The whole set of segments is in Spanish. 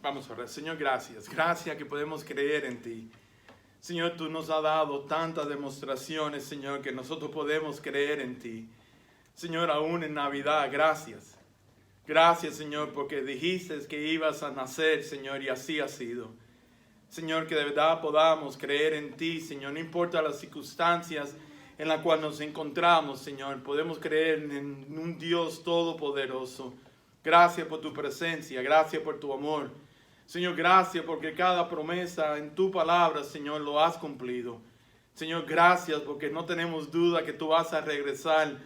Vamos a orar. Señor, gracias. Gracias que podemos creer en ti. Señor, tú nos has dado tantas demostraciones, Señor, que nosotros podemos creer en ti. Señor, aún en Navidad, gracias. Gracias, Señor, porque dijiste que ibas a nacer, Señor, y así ha sido. Señor, que de verdad podamos creer en ti, Señor. No importa las circunstancias en las cuales nos encontramos, Señor. Podemos creer en un Dios todopoderoso. Gracias por tu presencia. Gracias por tu amor. Señor, gracias porque cada promesa en tu palabra, Señor, lo has cumplido. Señor, gracias porque no tenemos duda que tú vas a regresar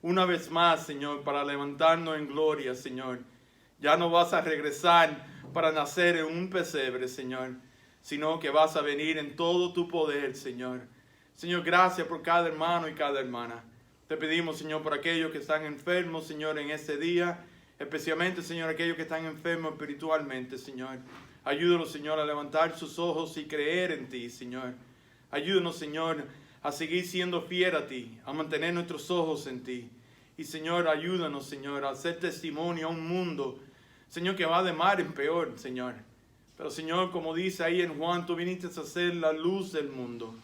una vez más, Señor, para levantarnos en gloria, Señor. Ya no vas a regresar para nacer en un pesebre, Señor, sino que vas a venir en todo tu poder, Señor. Señor, gracias por cada hermano y cada hermana. Te pedimos, Señor, por aquellos que están enfermos, Señor, en este día. Especialmente, Señor, aquellos que están enfermos espiritualmente, Señor. Ayúdanos, Señor, a levantar sus ojos y creer en ti, Señor. Ayúdanos, Señor, a seguir siendo fiel a ti, a mantener nuestros ojos en ti. Y, Señor, ayúdanos, Señor, a hacer testimonio a un mundo, Señor, que va de mal en peor, Señor. Pero, Señor, como dice ahí en Juan, tú viniste a ser la luz del mundo.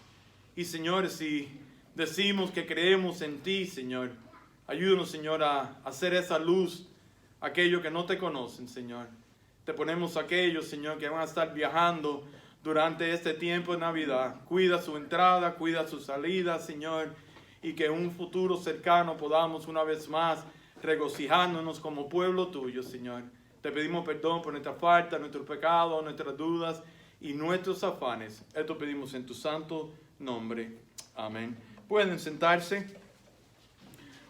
Y, Señor, si decimos que creemos en ti, Señor, ayúdanos, Señor, a hacer esa luz a aquellos que no te conocen, Señor. Te ponemos a aquellos, Señor, que van a estar viajando durante este tiempo de Navidad. Cuida su entrada, cuida su salida, Señor, y que en un futuro cercano podamos una vez más regocijándonos como pueblo tuyo, Señor. Te pedimos perdón por nuestra falta, nuestros pecados, nuestras dudas y nuestros afanes. Esto pedimos en tu santo nombre. Amén. Pueden sentarse.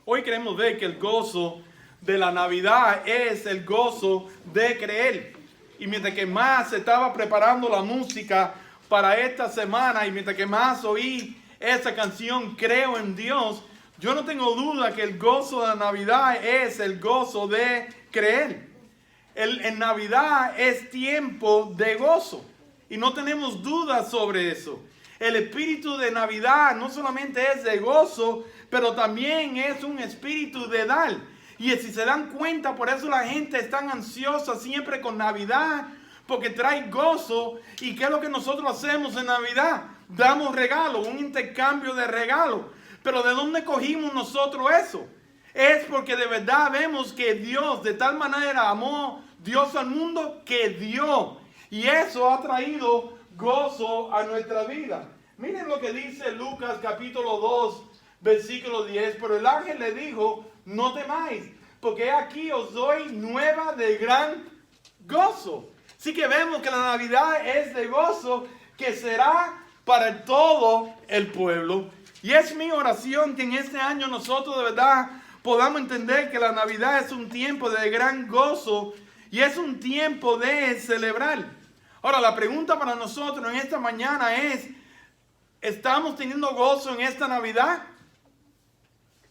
Hoy queremos ver que el gozo de la Navidad es el gozo de creer. Y mientras que más se estaba preparando la música para esta semana y mientras que más oí esa canción, Creo en Dios, yo no tengo duda que el gozo de la Navidad es el gozo de creer. En Navidad es tiempo de gozo y no tenemos dudas sobre eso. El espíritu de Navidad no solamente es de gozo, pero también es un espíritu de dar. Y si se dan cuenta, por eso la gente es tan ansiosa siempre con Navidad, porque trae gozo. ¿Y qué es lo que nosotros hacemos en Navidad? Damos regalos, un intercambio de regalos. Pero ¿de dónde cogimos nosotros eso? Es porque de verdad vemos que Dios de tal manera amó Dios al mundo que dio. Y eso ha traído gozo a nuestra vida. Miren lo que dice Lucas capítulo 2, versículo 10. Pero el ángel le dijo: no temáis, porque aquí os doy nueva de gran gozo. Así que vemos que la Navidad es de gozo, que será para todo el pueblo. Y es mi oración que en este año nosotros de verdad podamos entender que la Navidad es un tiempo de gran gozo y es un tiempo de celebrar. Ahora, la pregunta para nosotros en esta mañana es: ¿estamos teniendo gozo en esta Navidad?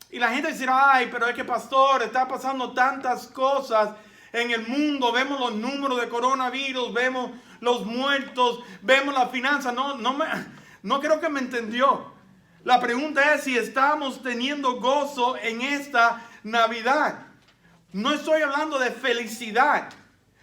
Y la gente dirá: ay, pero es que pastor, está pasando tantas cosas en el mundo. Vemos los números de coronavirus, vemos los muertos, vemos la finanza. No creo que me entendió. La pregunta es si estamos teniendo gozo en esta Navidad. No estoy hablando de felicidad.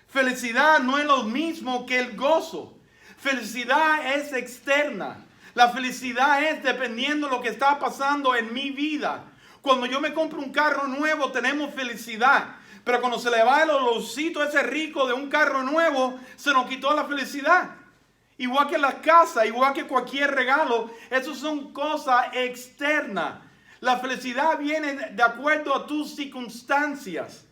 Felicidad no es lo mismo que el gozo. Felicidad es externa. La felicidad es dependiendo de lo que está pasando en mi vida. Cuando yo me compro un carro nuevo, tenemos felicidad. Pero cuando se le va el olorcito ese rico de un carro nuevo, se nos quitó la felicidad. Igual que la casa, igual que cualquier regalo, eso son cosas externas. La felicidad viene de acuerdo a tus circunstancias.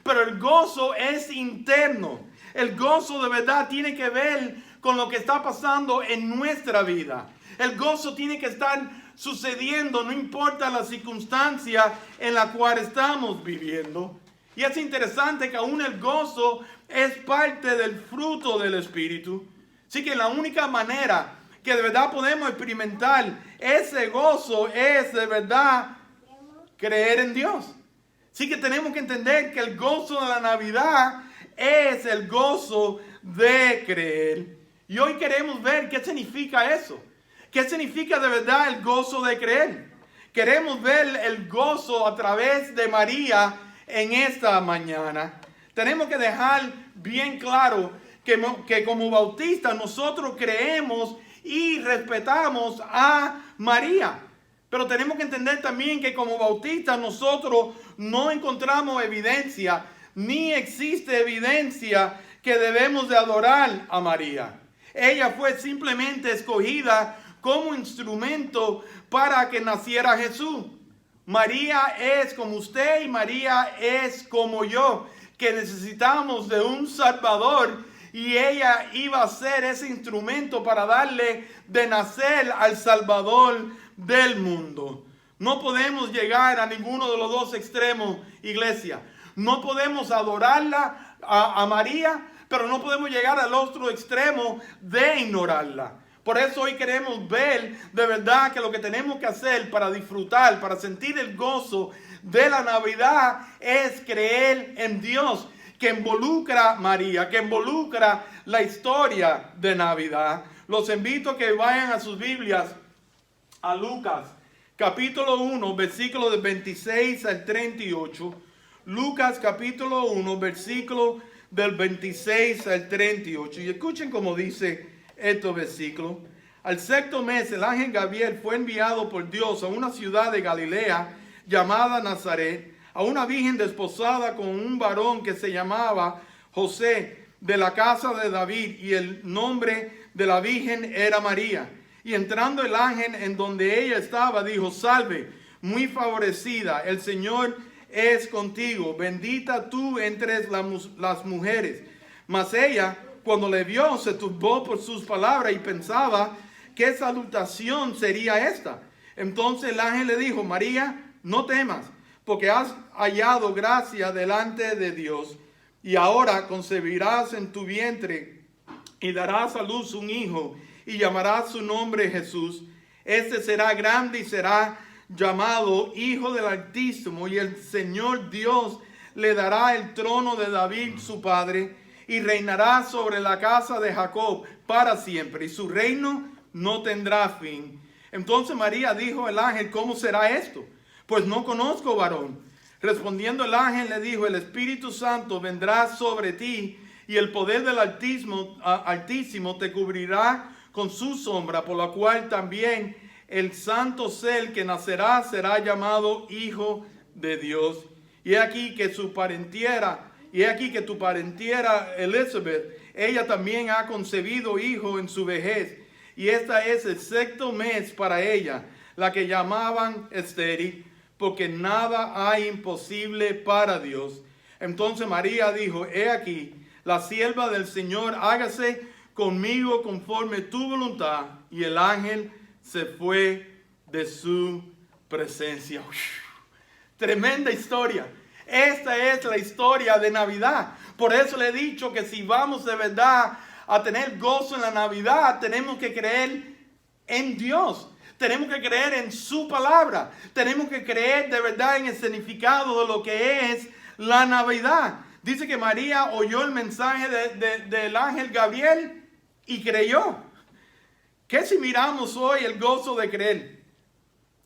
Pero el gozo es interno. El gozo de verdad tiene que ver con lo que está pasando en nuestra vida. El gozo tiene que estar sucediendo, no importa la circunstancia en la cual estamos viviendo. Y es interesante que aún el gozo es parte del fruto del Espíritu. Así que la única manera que de verdad podemos experimentar ese gozo es de verdad creer en Dios. Así que tenemos que entender que el gozo de la Navidad es el gozo de creer. Y hoy queremos ver qué significa eso. ¿Qué significa de verdad el gozo de creer? Queremos ver el gozo a través de María en esta mañana. Tenemos que dejar bien claro que como bautistas nosotros creemos y respetamos a María. Pero tenemos que entender también que como bautistas nosotros no encontramos evidencia, ni existe evidencia que debemos de adorar a María. Ella fue simplemente escogida como instrumento para que naciera Jesús. María es como usted y María es como yo, que necesitamos de un Salvador, y ella iba a ser ese instrumento para darle de nacer al Salvador del mundo. No podemos llegar a ninguno de los dos extremos, iglesia. No podemos adorarla a María, pero no podemos llegar al otro extremo de ignorarla. Por eso hoy queremos ver de verdad que lo que tenemos que hacer para disfrutar, para sentir el gozo de la Navidad, es creer en Dios, que involucra a María, que involucra la historia de Navidad. Los invito a que vayan a sus Biblias a Lucas, capítulo 1, versículos del 26 al 38. Lucas, capítulo 1, versículo del 26 al 38. Y escuchen cómo dice estos versículos. Al sexto mes, el ángel Gabriel fue enviado por Dios a una ciudad de Galilea llamada Nazaret, a una virgen desposada con un varón que se llamaba José, de la casa de David, y el nombre de la virgen era María. Y entrando el ángel en donde ella estaba, dijo: salve, muy favorecida, el Señor es contigo, bendita tú entre las mujeres. Mas ella, cuando le vio, se turbó por sus palabras y pensaba qué salutación sería esta. Entonces el ángel le dijo: María, no temas, porque has hallado gracia delante de Dios, y ahora concebirás en tu vientre y darás a luz un hijo, y llamarás su nombre Jesús. Este será grande y será llamado Hijo del Altísimo, y el Señor Dios le dará el trono de David su padre, y reinará sobre la casa de Jacob para siempre, y su reino no tendrá fin. Entonces María dijo al ángel: ¿cómo será esto? Pues no conozco varón. Respondiendo el ángel le dijo: el Espíritu Santo vendrá sobre ti, y el poder del Altísimo te cubrirá con su sombra, por la cual también el santo ser que nacerá será llamado Hijo de Dios. Y he aquí que tu parentiera Elizabeth, ella también ha concebido hijo en su vejez, y esta es el sexto mes para ella, la que llamaban estéril, porque nada hay imposible para Dios. Entonces María dijo: he aquí, la sierva del Señor, hágase conmigo conforme tu voluntad. Y el ángel se fue de su presencia. Tremenda historia. Esta es la historia de Navidad. Por eso le he dicho que si vamos de verdad a tener gozo en la Navidad, tenemos que creer en Dios. Tenemos que creer en su palabra. Tenemos que creer de verdad en el significado de lo que es la Navidad. Dice que María oyó el mensaje del ángel Gabriel y creyó. ¿Qué si miramos hoy el gozo de creer?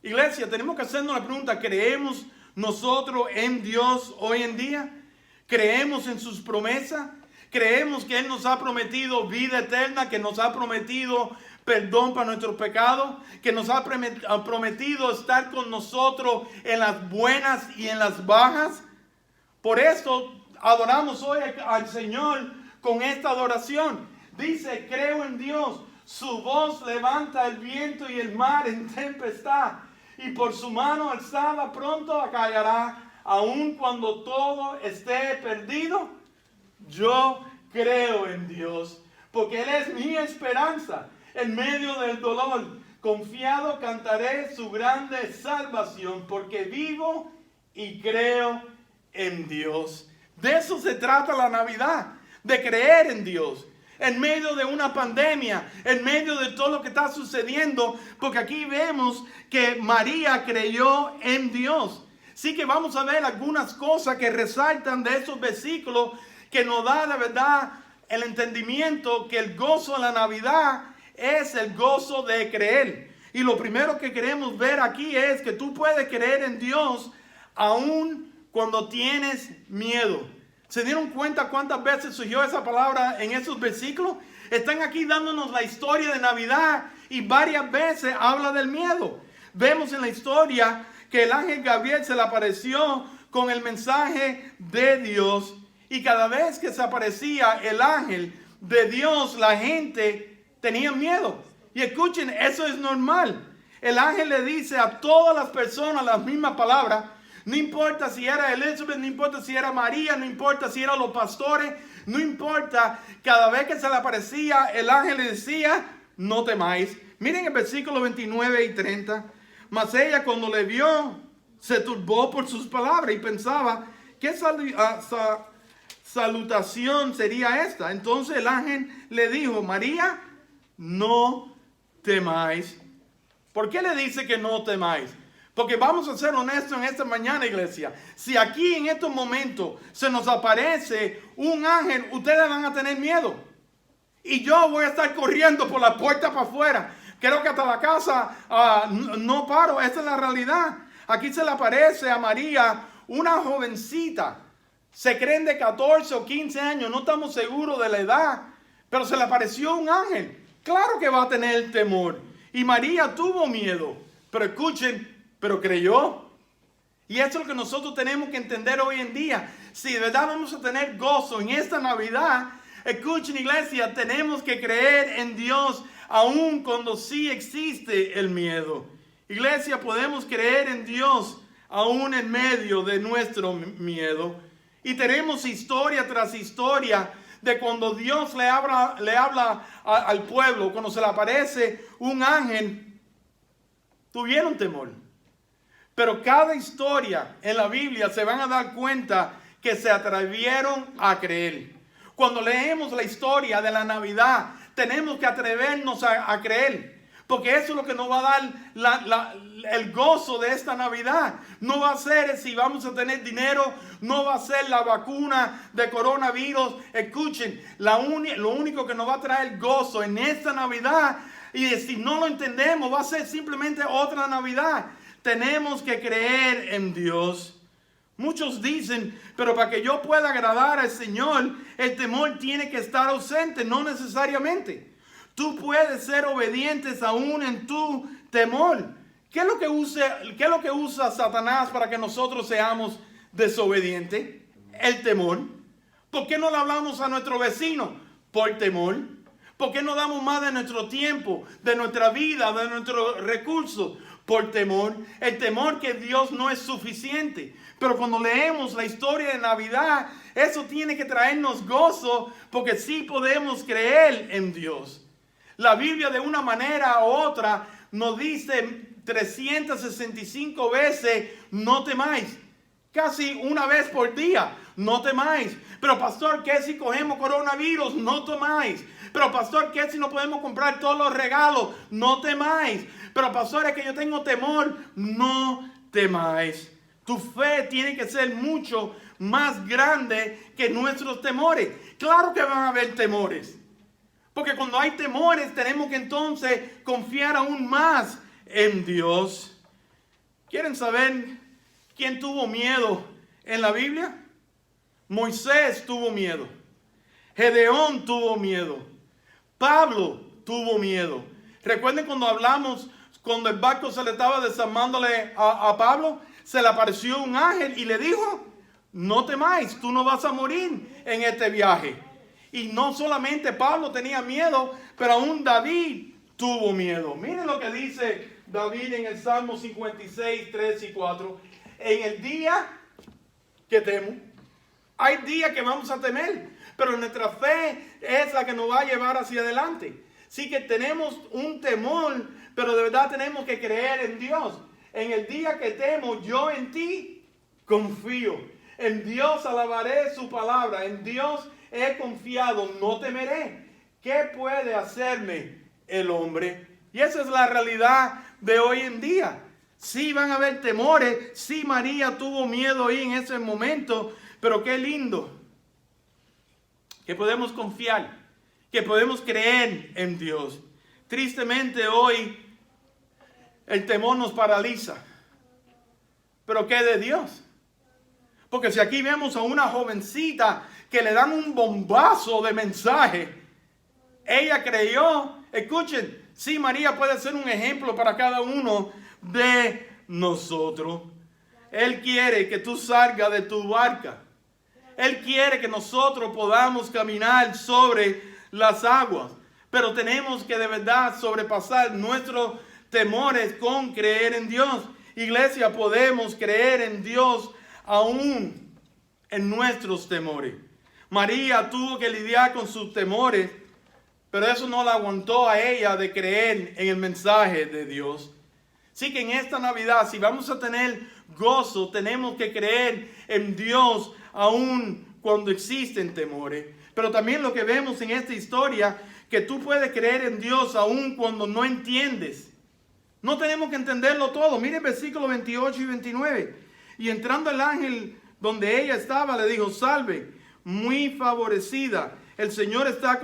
Iglesia, tenemos que hacernos la pregunta: ¿creemos nosotros en Dios hoy en día? ¿Creemos en sus promesas? ¿Creemos que Él nos ha prometido vida eterna? ¿Que nos ha prometido perdón para nuestros pecados? ¿Que nos ha prometido estar con nosotros en las buenas y en las bajas? Por eso adoramos hoy al Señor con esta adoración. Dice: creo en Dios. Su voz levanta el viento y el mar en tempestad, y por su mano alzada pronto acallará. Aun cuando todo esté perdido, yo creo en Dios, porque Él es mi esperanza en medio del dolor. Confiado cantaré su grande salvación, porque vivo y creo en Dios. De eso se trata la Navidad, de creer en Dios. En medio de una pandemia, en medio de todo lo que está sucediendo, porque aquí vemos que María creyó en Dios. Sí que vamos a ver algunas cosas que resaltan de esos versículos que nos da la verdad el entendimiento que el gozo de la Navidad es el gozo de creer. Y lo primero que queremos ver aquí es que tú puedes creer en Dios aun cuando tienes miedo. ¿Se dieron cuenta cuántas veces surgió esa palabra en esos versículos? Están aquí dándonos la historia de Navidad y varias veces habla del miedo. Vemos en la historia que el ángel Gabriel se le apareció con el mensaje de Dios, y cada vez que se aparecía el ángel de Dios, la gente tenía miedo. Y escuchen, eso es normal. El ángel le dice a todas las personas las mismas palabras. No importa si era Elizabeth, no importa si era María, no importa si eran los pastores, no importa. Cada vez que se le aparecía, el ángel le decía, no temáis. Miren el versículo 29 y 30. Mas ella, cuando le vio, se turbó por sus palabras y pensaba, ¿qué salutación sería esta? Entonces el ángel le dijo, María, no temáis. ¿Por qué le dice que no temáis? Porque vamos a ser honestos en esta mañana, iglesia. Si aquí en estos momentos se nos aparece un ángel, ustedes van a tener miedo. Y yo voy a estar corriendo por la puerta para afuera. Creo que hasta la casa no paro. Esta es la realidad. Aquí se le aparece a María una jovencita. Se creen de 14 o 15 años. No estamos seguros de la edad. Pero se le apareció un ángel. Claro que va a tener temor. Y María tuvo miedo. Pero escuchen, pero creyó. Y eso es lo que nosotros tenemos que entender hoy en día. Si de verdad vamos a tener gozo en esta Navidad, escuchen, iglesia, tenemos que creer en Dios aun cuando sí existe el miedo. Iglesia, podemos creer en Dios aún en medio de nuestro miedo. Y tenemos historia tras historia de cuando Dios le habla al pueblo, cuando se le aparece un ángel, tuvieron temor. Pero cada historia en la Biblia se van a dar cuenta que se atrevieron a creer. Cuando leemos la historia de la Navidad, tenemos que atrevernos a creer. Porque eso es lo que nos va a dar el gozo de esta Navidad. No va a ser si vamos a tener dinero, no va a ser la vacuna de coronavirus. Escuchen, lo único que nos va a traer gozo en esta Navidad, y si no lo entendemos, va a ser simplemente otra Navidad. Tenemos que creer en Dios. Muchos dicen, pero para que yo pueda agradar al Señor, el temor tiene que estar ausente. No necesariamente. Tú puedes ser obediente aún en tu temor. ¿Qué es lo que usa Satanás para que nosotros seamos desobedientes? El temor. ¿Por qué no le hablamos a nuestro vecino? Por temor. ¿Por qué no damos más de nuestro tiempo, de nuestra vida, de nuestros recursos? Por temor. El temor que Dios no es suficiente. Pero cuando leemos la historia de Navidad, eso tiene que traernos gozo, porque sí podemos creer en Dios. La Biblia de una manera u otra nos dice 365 veces, no temáis. Casi una vez por día, no temáis. Pero pastor, ¿qué si cogemos coronavirus? No temáis. Pero pastor, ¿qué si no podemos comprar todos los regalos? No temáis. Pero pastor, es que yo tengo temor. No temáis. Tu fe tiene que ser mucho más grande que nuestros temores. Claro que van a haber temores. Porque cuando hay temores tenemos que entonces confiar aún más en Dios. ¿Quieren saber quién tuvo miedo en la Biblia? Moisés tuvo miedo. Gedeón tuvo miedo. Pablo tuvo miedo. Recuerden cuando hablamos, cuando el barco se le estaba desarmándole a Pablo, se le apareció un ángel y le dijo, no temáis, tú no vas a morir en este viaje. Y no solamente Pablo tenía miedo, pero aún David tuvo miedo. Miren lo que dice David en el Salmo 56, 3 y 4. En el día que temo, hay días que vamos a temer, pero nuestra fe es la que nos va a llevar hacia adelante. Sí que tenemos un temor, pero de verdad tenemos que creer en Dios. En el día que temo, yo en ti confío. En Dios alabaré su palabra. En Dios he confiado, no temeré. ¿Qué puede hacerme el hombre? Y esa es la realidad de hoy en día. Sí van a haber temores. Sí, María tuvo miedo ahí en ese momento. Pero qué lindo que podemos confiar, que podemos creer en Dios. Tristemente hoy el temor nos paraliza. ¿Pero qué de Dios? Porque si aquí vemos a una jovencita que le dan un bombazo de mensaje, ella creyó. Escuchen, sí, María puede ser un ejemplo para cada uno de nosotros. Él quiere que tú salgas de tu barca. Él quiere que nosotros podamos caminar sobre las aguas. Pero tenemos que de verdad sobrepasar nuestros temores con creer en Dios. Iglesia, podemos creer en Dios aún en nuestros temores. María tuvo que lidiar con sus temores, pero eso no la aguantó a ella de creer en el mensaje de Dios. Así que en esta Navidad, si vamos a tener gozo, tenemos que creer en Dios aún cuando existen temores. Pero también lo que vemos en esta historia, que tú puedes creer en Dios aún cuando no entiendes. No tenemos que entenderlo todo. Mire el versículo 28 y 29. Y entrando el ángel donde ella estaba, le dijo: salve, muy favorecida, el Señor está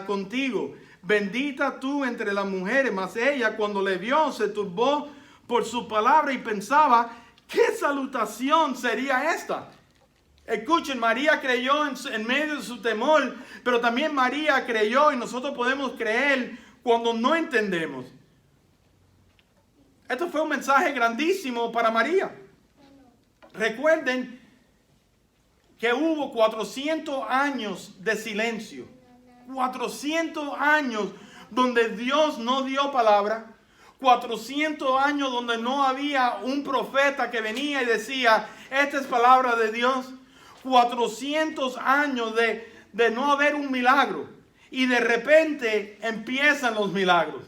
contigo. Bendita tú entre las mujeres. Mas ella, cuando le vio, se turbó por su palabra y pensaba: ¿qué salutación sería esta? Escuchen, María creyó en medio de su temor, pero también María creyó, y nosotros podemos creer cuando no entendemos. Esto fue un mensaje grandísimo para María. Recuerden que hubo 400 años de silencio. 400 años donde Dios no dio palabra. 400 años donde no había un profeta que venía y decía: esta es palabra de Dios. 400 años de no haber un milagro. Y de repente empiezan los milagros.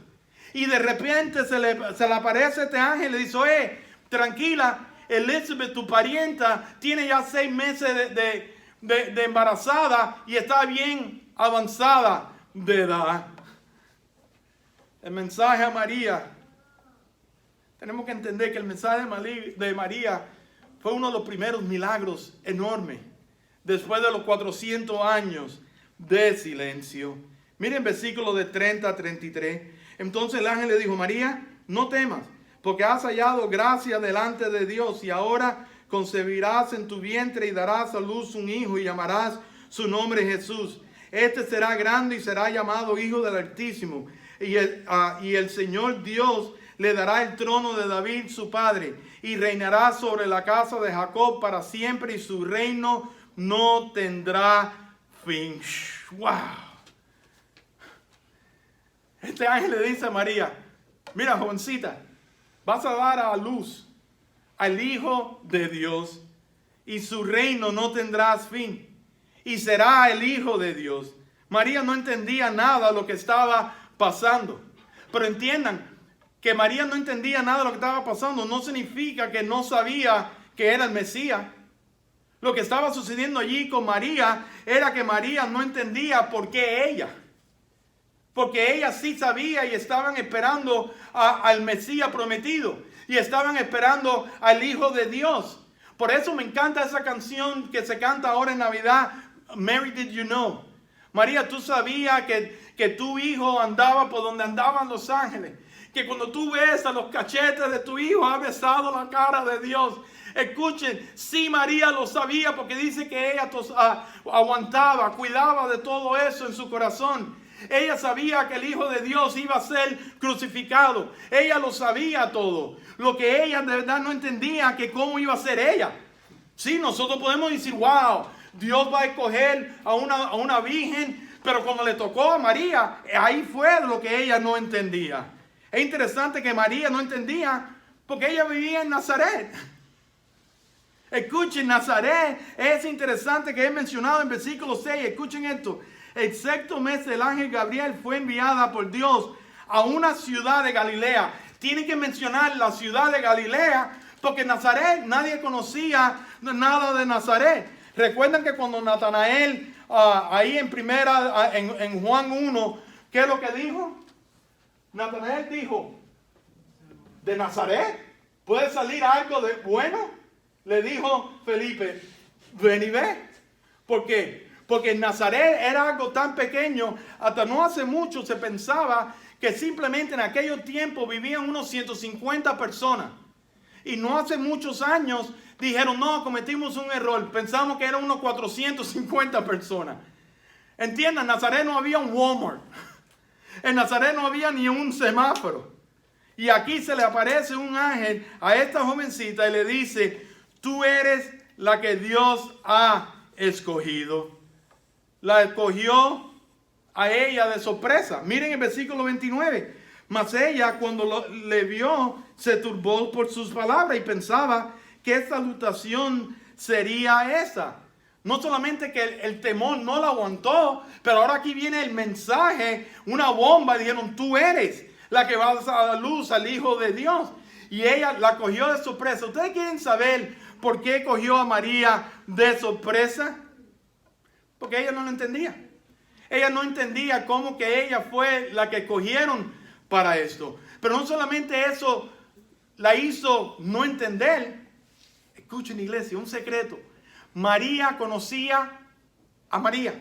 Y de repente se le aparece este ángel y le dice: tranquila, Elizabeth, tu parienta, tiene ya 6 meses de embarazada y está bien avanzada de edad. El mensaje a María, tenemos que entender que el mensaje de María fue uno de los primeros milagros enormes después de los 400 años de silencio. Miren versículos de 30 a 33. Entonces el ángel le dijo: María, no temas, porque has hallado gracia delante de Dios, y ahora concebirás en tu vientre y darás a luz un hijo y llamarás su nombre Jesús. Este será grande y será llamado Hijo del Altísimo. Y el Señor Dios le dará el trono de David su padre, y reinará sobre la casa de Jacob para siempre, y su reino no tendrá fin. ¡Wow! Este ángel le dice a María: mira, jovencita, vas a dar a luz al Hijo de Dios, y su reino no tendrá fin, y será el Hijo de Dios. María no entendía nada de lo que estaba pasando. Pero entiendan que María no entendía nada de lo que estaba pasando. No significa que no sabía que era el Mesías. Lo que estaba sucediendo allí con María era que María no entendía por qué ella. Porque ella sí sabía y estaban esperando al Mesías prometido. Y estaban esperando al Hijo de Dios. Por eso me encanta esa canción que se canta ahora en Navidad, Mary, Did You Know? María, tú sabías que tu hijo andaba por donde andaban los ángeles. Que cuando tú ves a los cachetes de tu hijo, ha besado la cara de Dios. Escuchen, sí, María lo sabía, porque dice que ella aguantaba, cuidaba de todo eso en su corazón. Ella sabía que el Hijo de Dios iba a ser crucificado. Ella lo sabía todo. Lo que ella de verdad no entendía, que cómo iba a ser ella. Sí, nosotros podemos decir: wow, Dios va a escoger a una virgen. Pero cuando le tocó a María, ahí fue lo que ella no entendía. Es interesante que María no entendía porque ella vivía en Nazaret. Escuchen, Nazaret es interesante que es mencionado en versículo 6. Escuchen esto. El sexto mes del ángel Gabriel fue enviada por Dios a una ciudad de Galilea. Tienen que mencionar la ciudad de Galilea porque Nazaret, nadie conocía nada de Nazaret. Recuerdan que cuando Natanael, ahí en Juan 1, ¿qué es lo que dijo? Natanael dijo: ¿de Nazaret puede salir algo de bueno? Le dijo Felipe: ven y ve. ¿Por qué? Porque Nazaret era algo tan pequeño. Hasta no hace mucho se pensaba que simplemente en aquellos tiempos vivían unos 150 personas. Y no hace muchos años dijeron, no, cometimos un error. Pensamos que eran unos 450 personas. Entiendan, en Nazaret no había un Walmart. En Nazaret no había ni un semáforo. Y aquí se le aparece un ángel a esta jovencita y le dice, tú eres la que Dios ha escogido. La escogió a ella de sorpresa. Miren el versículo 29. Mas ella cuando le vio se turbó por sus palabras y pensaba qué salutación sería esa. No solamente que el temor no la aguantó, pero ahora aquí viene el mensaje, una bomba. Dijeron, tú eres la que va a dar luz al Hijo de Dios. Y ella la cogió de sorpresa. ¿Ustedes quieren saber por qué cogió a María de sorpresa? Porque ella no lo entendía. Ella no entendía cómo que ella fue la que cogieron para esto. Pero no solamente eso la hizo no entender. Escuchen, iglesia, un secreto. María conocía a María.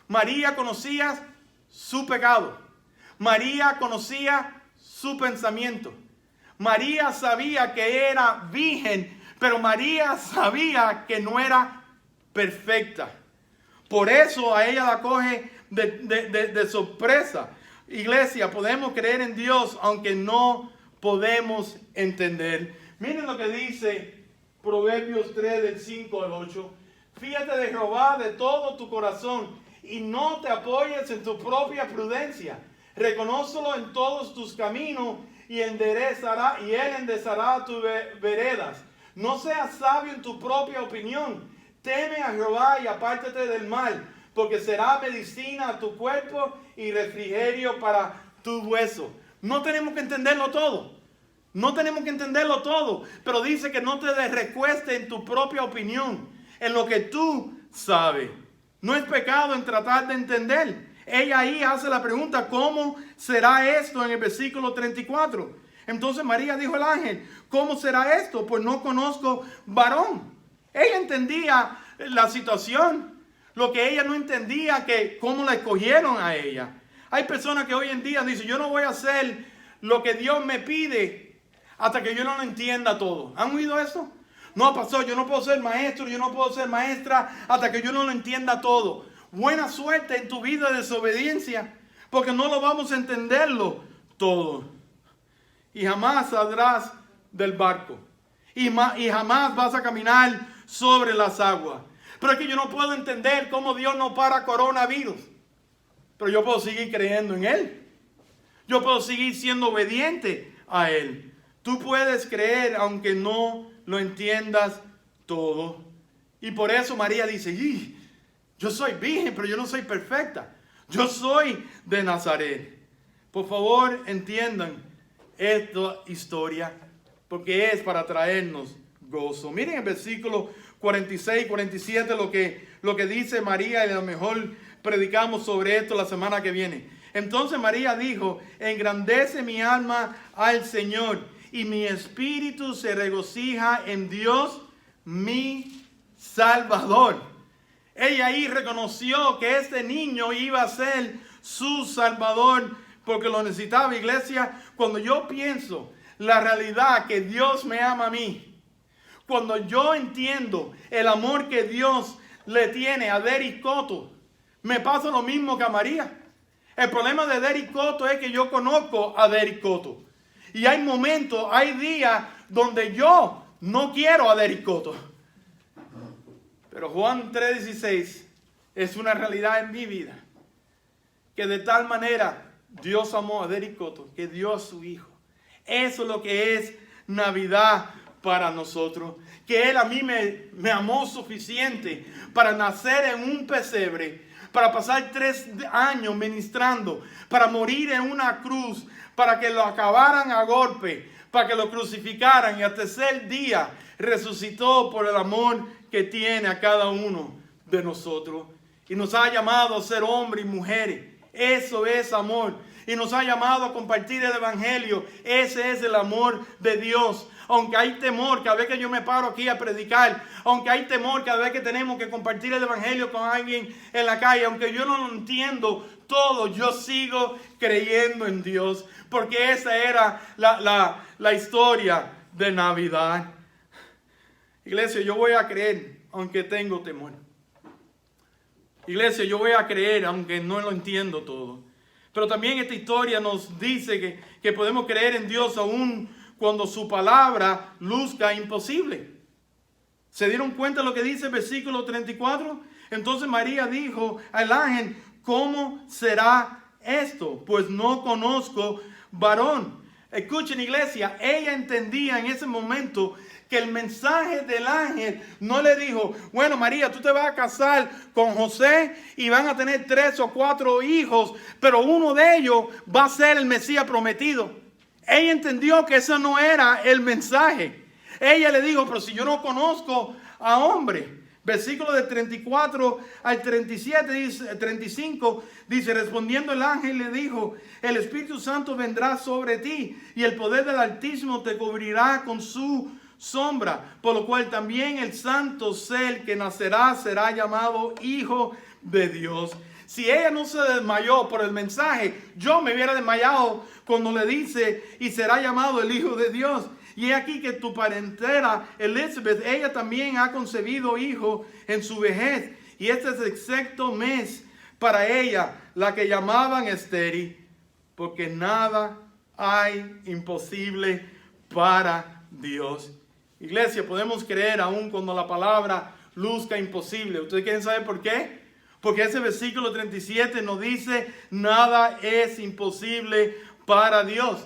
María conocía su pecado. María conocía su pensamiento. María sabía que era virgen, pero María sabía que no era perfecta. Por eso a ella la coge de sorpresa. Iglesia, podemos creer en Dios aunque no podemos entender. Miren lo que dice Proverbios 3 del 5 al 8. Fíjate de Jehová de todo tu corazón y no te apoyes en tu propia prudencia. Reconócelo en todos tus caminos y él enderezará tus veredas. No seas sabio en tu propia opinión. Teme a Jehová y apártate del mal, porque será medicina a tu cuerpo y refrigerio para tu hueso. No tenemos que entenderlo todo. No tenemos que entenderlo todo. Pero dice que no te recuestes en tu propia opinión, en lo que tú sabes. No es pecado en tratar de entender. Ella ahí hace la pregunta, ¿cómo será esto? En el versículo 34. Entonces María dijo al ángel, ¿cómo será esto? Pues no conozco varón. Ella entendía la situación. Lo que ella no entendía, que cómo la escogieron a ella. Hay personas que hoy en día dicen, yo no voy a hacer lo que Dios me pide hasta que yo no lo entienda todo. ¿Han oído eso? No, pastor, yo no puedo ser maestro, yo no puedo ser maestra hasta que yo no lo entienda todo. Buena suerte en tu vida de desobediencia, porque no lo vamos a entenderlo todo. Y jamás saldrás del barco. Y jamás vas a caminar sobre las aguas. Pero es que yo no puedo entender cómo Dios no para coronavirus. Pero yo puedo seguir creyendo en Él. Yo puedo seguir siendo obediente a Él. Tú puedes creer aunque no lo entiendas todo. Y por eso María dice, yo soy virgen, pero yo no soy perfecta. Yo soy de Nazaret. Por favor, entiendan esta historia, porque es para traernos gozo. Miren el versículo 46, 47, lo que dice María, y a lo mejor predicamos sobre esto la semana que viene. Entonces María dijo, engrandece mi alma al Señor, y mi espíritu se regocija en Dios, mi Salvador. Ella ahí reconoció que este niño iba a ser su Salvador, porque lo necesitaba. Iglesia, cuando yo pienso la realidad que Dios me ama a mí, cuando yo entiendo el amor que Dios le tiene a Derek Cotto, me pasa lo mismo que a María. El problema de Derek Cotto es que yo conozco a Derek Cotto. Y hay momentos, hay días donde yo no quiero a Derek Cotto. Pero Juan 3:16 es una realidad en mi vida. Que de tal manera Dios amó a Derek Cotto que dio a su hijo. Eso es lo que es Navidad para nosotros. Que Él a mí me amó suficiente para nacer en un pesebre, para pasar 3 años ministrando, para morir en una cruz, para que lo acabaran a golpe, para que lo crucificaran y al tercer día resucitó por el amor que tiene a cada uno de nosotros. Y nos ha llamado a ser hombres y mujeres. Eso es amor. Y nos ha llamado a compartir el evangelio. Ese es el amor de Dios. Aunque hay temor cada vez que yo me paro aquí a predicar, aunque hay temor cada vez que tenemos que compartir el evangelio con alguien en la calle, aunque yo no lo entiendo todo, yo sigo creyendo en Dios, porque esa era la historia de Navidad. Iglesia, yo voy a creer aunque tengo temor. Iglesia, yo voy a creer aunque no lo entiendo todo. Pero también esta historia nos dice que podemos creer en Dios aún cuando su palabra luzca imposible. ¿Se dieron cuenta de lo que dice el versículo 34? Entonces María dijo al ángel, ¿cómo será esto? Pues no conozco varón. Escuchen, iglesia, ella entendía en ese momento que el mensaje del ángel no le dijo, bueno, María, tú te vas a casar con José y van a tener 3 o 4 hijos, pero uno de ellos va a ser el Mesías prometido. Ella entendió que eso no era el mensaje. Ella le dijo, pero si yo no conozco a hombre. Versículo de 34 al 37, dice, 35, dice, respondiendo el ángel le dijo, el Espíritu Santo vendrá sobre ti y el poder del Altísimo te cubrirá con su sombra, por lo cual también el santo ser que nacerá será llamado Hijo de Dios. Si ella no se desmayó por el mensaje, yo me hubiera desmayado cuando le dice, y será llamado el Hijo de Dios. Y he aquí que tu parentela Elizabeth, ella también ha concebido hijo en su vejez. Y este es el sexto mes para ella, la que llamaban estéril, porque nada hay imposible para Dios. Iglesia, podemos creer aún cuando la palabra luzca imposible. ¿Ustedes quieren saber por qué? Porque ese versículo 37 nos dice, nada es imposible para Dios.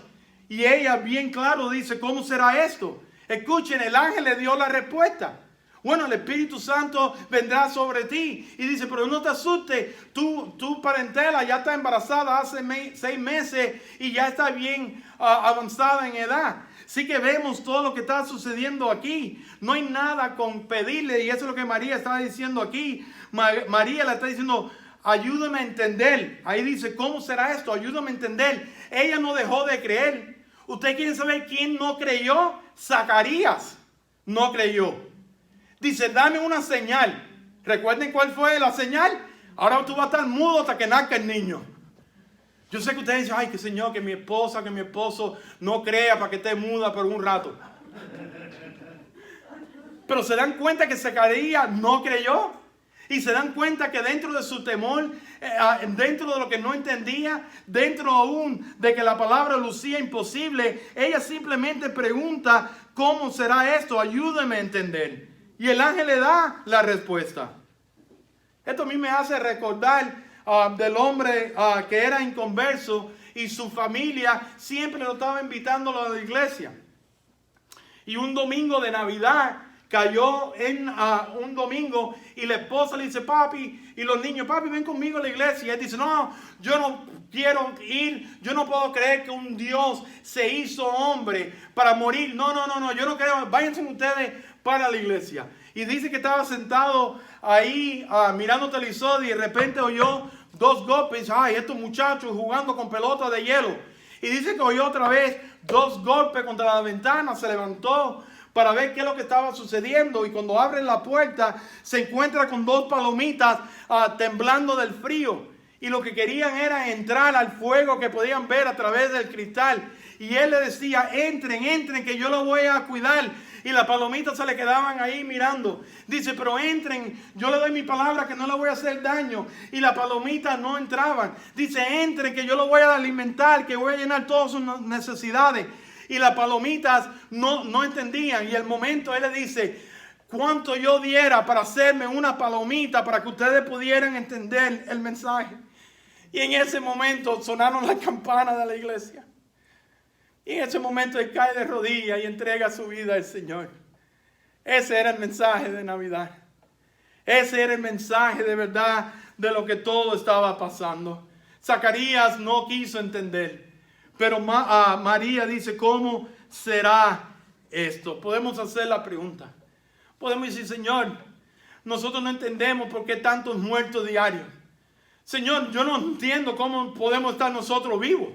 Y ella bien claro dice, ¿cómo será esto? Escuchen, el ángel le dio la respuesta. Bueno, el Espíritu Santo vendrá sobre ti. Y dice, pero no te asustes, tu parentela ya está embarazada hace 6 meses y ya está bien avanzada en edad. Sí que vemos todo lo que está sucediendo aquí. No hay nada con pedirle, y eso es lo que María estaba diciendo aquí. María le está diciendo, ayúdame a entender. Ahí dice, ¿cómo será esto? Ayúdame a entender. Ella no dejó de creer. ¿Ustedes quieren saber quién no creyó? Zacarías no creyó. Dice, dame una señal. ¿Recuerden cuál fue la señal? Ahora tú vas a estar mudo hasta que nazca el niño. Yo sé que ustedes dicen, ay, que Señor, que mi esposa, que mi esposo no crea para que esté muda por un rato. Pero se dan cuenta que Zacarías no creyó. Y se dan cuenta que dentro de su temor, dentro de lo que no entendía, dentro aún de que la palabra lucía imposible, ella simplemente pregunta, ¿cómo será esto? Ayúdame a entender. Y el ángel le da la respuesta. Esto a mí me hace recordar del hombre que era inconverso y su familia siempre lo estaba invitando a la iglesia. Y un domingo de Navidad cayó en un domingo y la esposa le dice, papi, y los niños, papi, ven conmigo a la iglesia. Y él dice, no, yo no quiero ir, yo no puedo creer que un Dios se hizo hombre para morir. No, yo no creo, váyanse ustedes para la iglesia. Y dice que estaba sentado ahí mirando televisor y de repente oyó 2 golpes. Ay, estos muchachos jugando con pelotas de hielo. Y dice que oyó otra vez 2 golpes contra la ventana, se levantó para ver qué es lo que estaba sucediendo. Y cuando abren la puerta, se encuentra con 2 palomitas temblando del frío. Y lo que querían era entrar al fuego que podían ver a través del cristal. Y él le decía, entren, que yo lo voy a cuidar. Y las palomitas se le quedaban ahí mirando. Dice, pero entren, yo le doy mi palabra que no le voy a hacer daño. Y las palomitas no entraban. Dice, entren, que yo lo voy a alimentar, que voy a llenar todas sus necesidades. Y las palomitas no entendían. Y el momento él le dice, cuánto yo diera para hacerme una palomita para que ustedes pudieran entender el mensaje. Y en ese momento sonaron las campanas de la iglesia. Y en ese momento él cae de rodillas y entrega su vida al Señor. Ese era el mensaje de Navidad. Ese era el mensaje de verdad de lo que todo estaba pasando. Zacarías no quiso entender. Pero María dice, ¿cómo será esto? Podemos hacer la pregunta. Podemos decir, Señor, nosotros no entendemos por qué tantos muertos diarios. Señor, yo no entiendo cómo podemos estar nosotros vivos.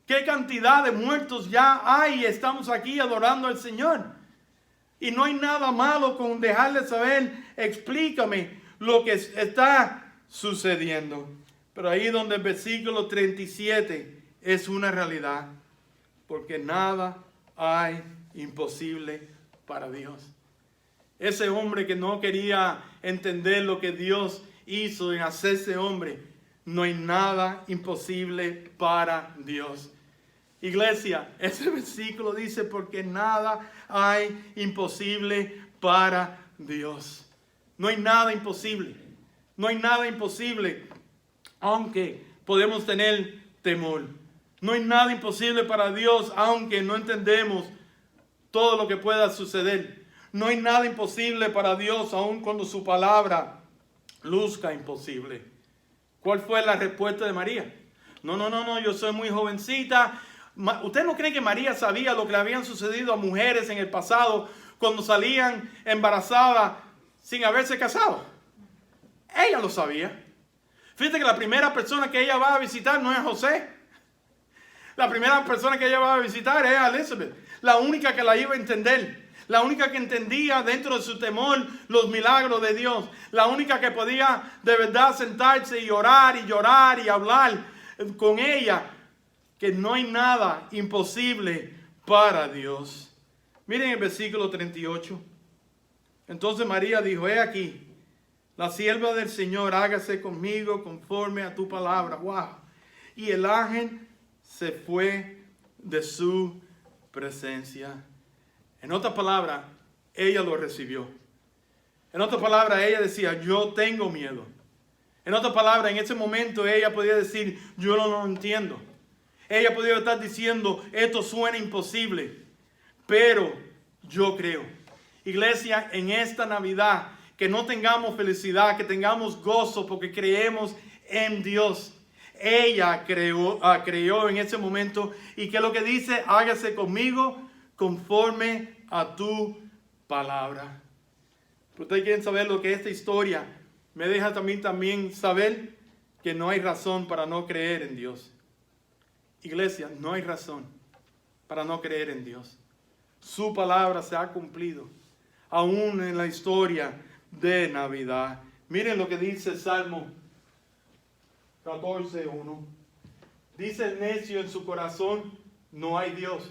¿Qué cantidad de muertos ya hay? Estamos aquí adorando al Señor. Y no hay nada malo con dejarle saber, explícame lo que está sucediendo. Pero ahí donde el versículo 37 es una realidad. Porque nada hay imposible para Dios. ese hombre que no quería entender lo que Dios hizo en hacerse hombre. No hay nada imposible para Dios. Iglesia, ese versículo dice, porque nada hay imposible para Dios. No hay nada imposible. No hay nada imposible, aunque podemos tener temor. No hay nada imposible para Dios, aunque no entendemos todo lo que pueda suceder. No hay nada imposible para Dios, aun cuando su palabra luzca imposible. ¿Cuál fue la respuesta de María? No, yo soy muy jovencita. ¿Usted no cree que María sabía lo que le habían sucedido a mujeres en el pasado cuando salían embarazadas sin haberse casado? Ella lo sabía. Fíjate que la primera persona que ella va a visitar no es José. La primera persona que ella va a visitar es Elizabeth. La única que la iba a entender. La única que entendía dentro de su temor los milagros de Dios. La única que podía de verdad sentarse y orar y hablar con ella. Que no hay nada imposible para Dios. Miren el versículo 38. Entonces María dijo, he aquí, la sierva del Señor, hágase conmigo conforme a tu palabra. Wow. Y el ángel se fue de su presencia. En otras palabras, ella lo recibió. En otras palabras, ella decía, yo tengo miedo. En otras palabras, en ese momento ella podía decir, yo no lo entiendo. Ella podía estar diciendo, esto suena imposible, pero yo creo. Iglesia, en esta Navidad, que no tengamos felicidad, que tengamos gozo porque creemos en Dios. Ella creyó en ese momento. ¿Y qué es lo que dice? Hágase conmigo conforme a tu palabra. Ustedes quieren saber lo que esta historia me deja también saber que no hay razón para no creer en Dios. Iglesia, no hay razón para no creer en Dios. Su palabra se ha cumplido, aún en la historia de Navidad. Miren lo que dice Salmo 14:1. Dice el necio en su corazón, no hay Dios.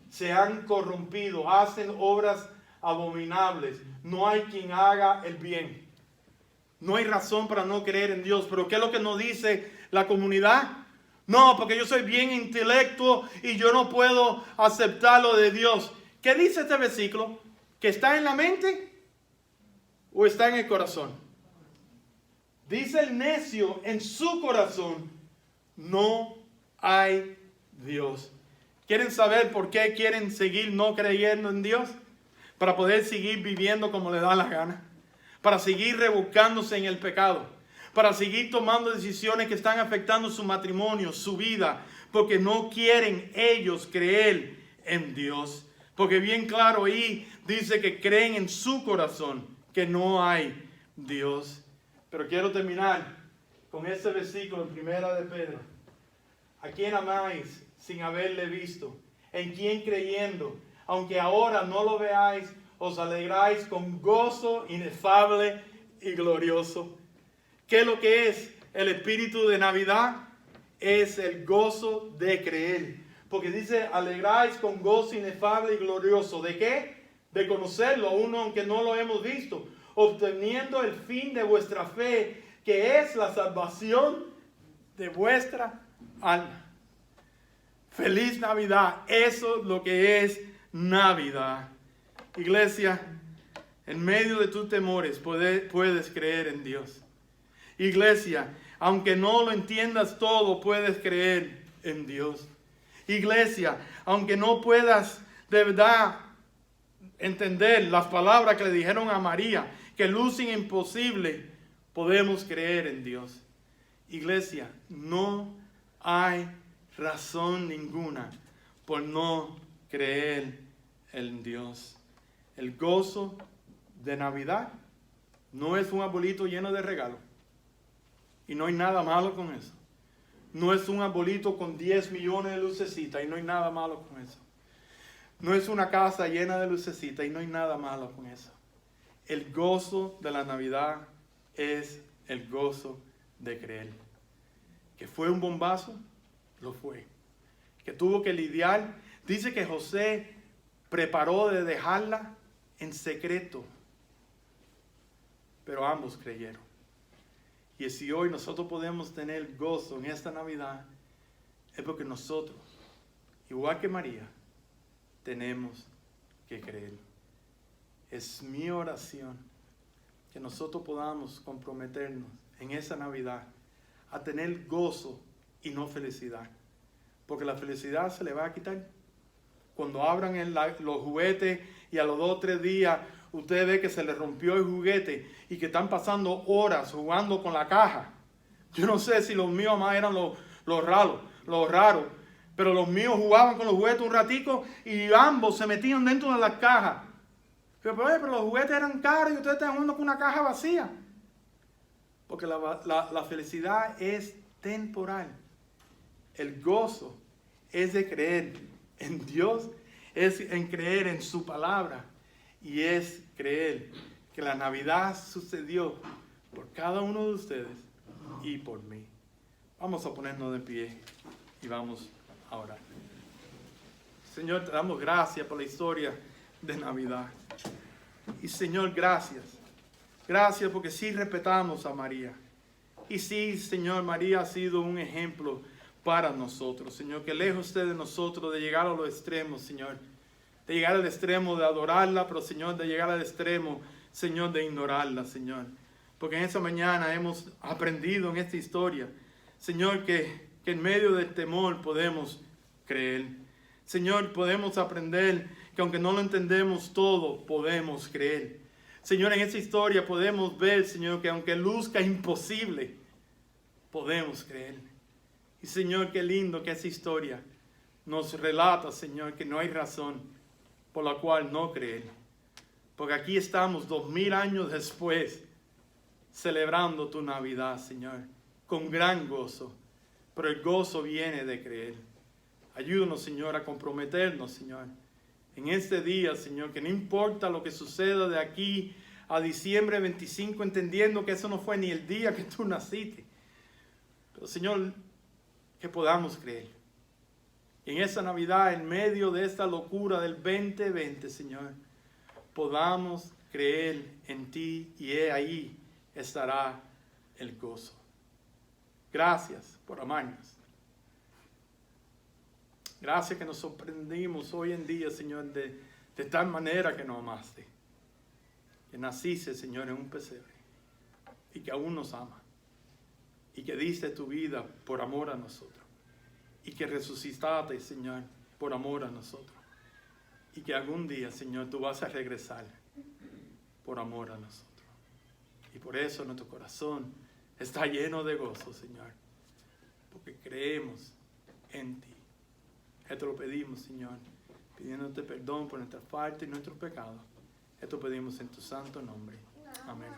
Se han corrompido, hacen obras abominables. No hay quien haga el bien. No hay razón para no creer en Dios. Pero ¿qué es lo que nos dice la comunidad? No, porque yo soy bien intelectual y yo no puedo aceptar lo de Dios. ¿Qué dice este versículo? ¿Que está en la mente o está en el corazón? Dice el necio en su corazón, no hay Dios. ¿Quieren saber por qué quieren seguir no creyendo en Dios? Para poder seguir viviendo como les da la gana. Para seguir rebuscándose en el pecado. Para seguir tomando decisiones que están afectando su matrimonio, su vida. Porque no quieren ellos creer en Dios. Porque bien claro ahí dice que creen en su corazón que no hay Dios. Pero quiero terminar con este versículo en 1 de Pedro. ¿A quién amáis sin haberle visto? ¿En quién creyendo, aunque ahora no lo veáis, os alegráis con gozo inefable y glorioso? ¿Qué es lo que es el espíritu de Navidad? Es el gozo de creer. Porque dice, alegráis con gozo inefable y glorioso. ¿De qué? De conocerlo, aún aunque no lo hemos visto. Obteniendo el fin de vuestra fe, que es la salvación de vuestra alma. Feliz Navidad. Eso es lo que es Navidad. Iglesia, en medio de tus temores puedes creer en Dios. Iglesia, aunque no lo entiendas todo, puedes creer en Dios. Iglesia, aunque no puedas de verdad entender las palabras que le dijeron a María, que lucen imposible, podemos creer en Dios. Iglesia, no hay razón ninguna por no creer en Dios. El gozo de Navidad no es un arbolito lleno de regalos. Y no hay nada malo con eso. No es un arbolito con 10 millones de lucecitas y no hay nada malo con eso. No es una casa llena de lucecitas y no hay nada malo con eso. El gozo de la Navidad es el gozo de creer. Que fue un bombazo, lo fue. Que tuvo que lidiar. Dice que José preparó de dejarla en secreto. pero ambos creyeron. Y si hoy nosotros podemos tener gozo en esta Navidad, es porque nosotros, igual que María, tenemos que creer. Es mi oración que nosotros podamos comprometernos en esa Navidad a tener gozo y no felicidad. Porque la felicidad se le va a quitar. Cuando abran los juguetes y a los 2 o 3 días usted ve que se le rompió el juguete y que están pasando horas jugando con la caja. Yo no sé si los míos más eran los raros, pero los míos jugaban con los juguetes un ratico y ambos se metían dentro de las cajas. Pero los juguetes eran caros y ustedes están jugando con una caja vacía. Porque la felicidad es temporal. El gozo es de creer en Dios, es en creer en su palabra y es creer que la Navidad sucedió por cada uno de ustedes y por mí. Vamos a ponernos de pie y vamos a orar. Señor, te damos gracias por la historia de Navidad. Y Señor, gracias. Gracias porque sí respetamos a María. Y sí, Señor, María ha sido un ejemplo para nosotros, Señor, que lejos esté de nosotros de llegar a los extremos, Señor, de llegar al extremo de adorarla, pero Señor, de llegar al extremo, Señor, de ignorarla, Señor, porque en esta mañana hemos aprendido en esta historia, Señor, que en medio del temor podemos creer, Señor, podemos aprender que aunque no lo entendemos todo, podemos creer, Señor, en esta historia podemos ver, Señor, que aunque luzca imposible, podemos creer. Y Señor, qué lindo que esa historia nos relata, Señor, que no hay razón por la cual no creer. Porque aquí estamos 2000 años después celebrando tu Navidad, Señor, con gran gozo. Pero el gozo viene de creer. Ayúdanos, Señor, a comprometernos, Señor, en este día, Señor, que no importa lo que suceda de aquí a diciembre 25, entendiendo que eso no fue ni el día que tú naciste. Pero, Señor, que podamos creer. En esa Navidad, en medio de esta locura del 2020, Señor, podamos creer en ti y ahí estará el gozo. Gracias por amarnos. Gracias que nos sorprendimos hoy en día, Señor, de tal manera que nos amaste. Que naciste, Señor, en un pesebre y que aún nos ama. Y que diste tu vida por amor a nosotros. Y que resucitaste, Señor, por amor a nosotros. Y que algún día, Señor, tú vas a regresar por amor a nosotros. Y por eso nuestro corazón está lleno de gozo, Señor. Porque creemos en ti. Esto lo pedimos, Señor, pidiéndote perdón por nuestra falta y nuestros pecados. Esto pedimos en tu santo nombre. Amén.